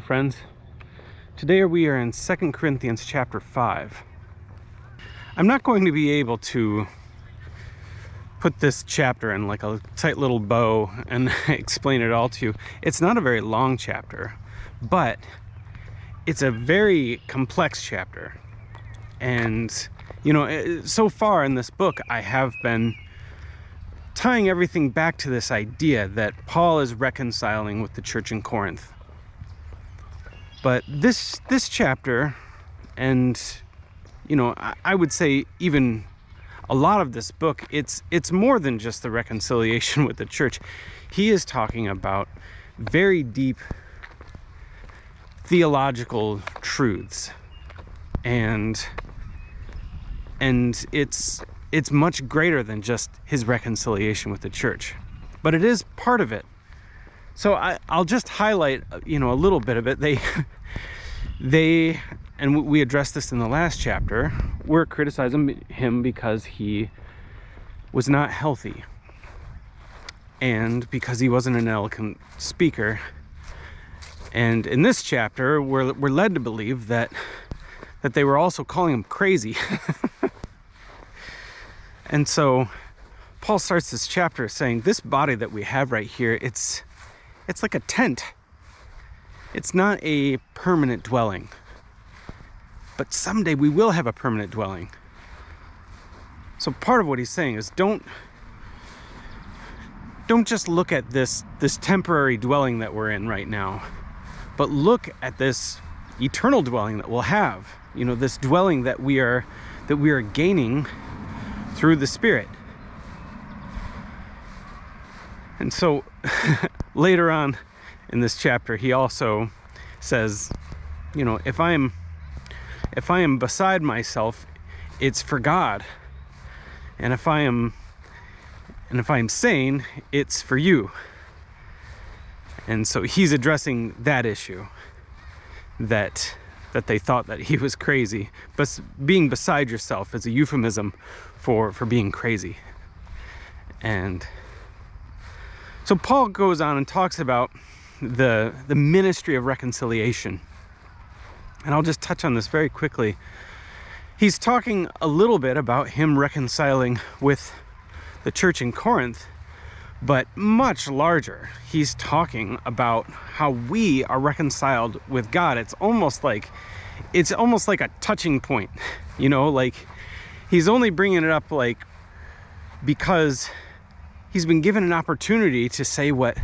friends. Today we are in 2 Corinthians chapter 5. I'm not going to be able to put this chapter in like a tight little bow and explain it all to you. It's not a very long chapter, but it's a very complex chapter. And, so far in this book, I have been tying everything back to this idea that Paul is reconciling with the church in Corinth. But this chapter, and I would say even a lot of this book, it's more than just the reconciliation with the church. He is talking about very deep theological truths, and it's much greater than just his reconciliation with the church, but it is part of it. So I'll just highlight, a little bit of it. They, and we addressed this in the last chapter, were criticizing him because he was not healthy and because he wasn't an eloquent speaker. And in this chapter, we're led to believe that they were also calling him crazy. And so Paul starts this chapter saying, this body that we have right here, it's like a tent. It's not a permanent dwelling. But someday we will have a permanent dwelling. So part of what he's saying is don't just look at this temporary dwelling that we're in right now, but look at this eternal dwelling that we'll have. This dwelling that we are gaining through the Spirit. And so later on in this chapter, he also says, if I am beside myself, it's for God. And if I am sane, it's for you. And so he's addressing that issue, that they thought that he was crazy. But being beside yourself is a euphemism for being crazy. And so Paul goes on and talks about the ministry of reconciliation. And I'll just touch on this very quickly. He's talking a little bit about him reconciling with the church in Corinth, but much larger. He's talking about how we are reconciled with God. It's almost like a touching point, like he's only bringing it up because he's been given an opportunity to say what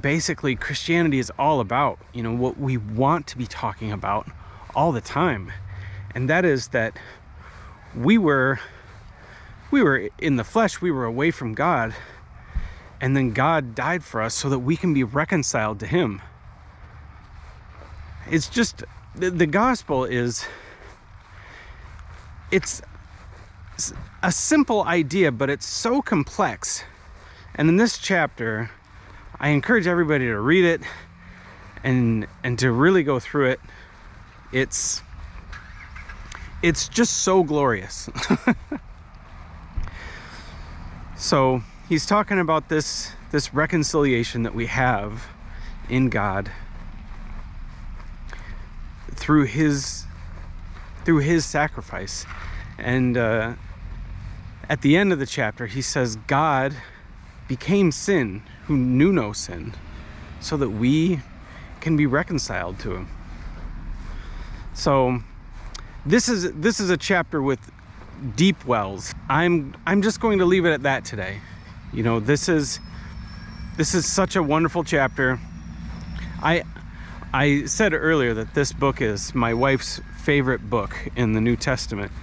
basically Christianity is all about, what we want to be talking about all the time. And that is that we were in the flesh, we were away from God, and then God died for us so that we can be reconciled to him. It's just, the gospel it's a simple idea, but it's so complex. And in this chapter, I encourage everybody to read it and to really go through it. It's just so glorious. So he's talking about this reconciliation that we have in God through his sacrifice. And at the end of the chapter, he says, God became sin who knew no sin, so that we can be reconciled to him. So this is a chapter with deep wells. I'm just going to leave it at that today. This is such a wonderful chapter. I said earlier that this book is my wife's favorite book in the New Testament.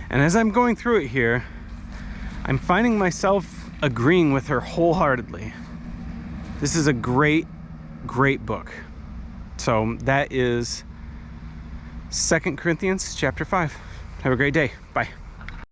And as I'm going through it here, I'm finding myself agreeing with her wholeheartedly. This is a great, great book. So that is 2 Corinthians chapter 5. Have a great day. Bye.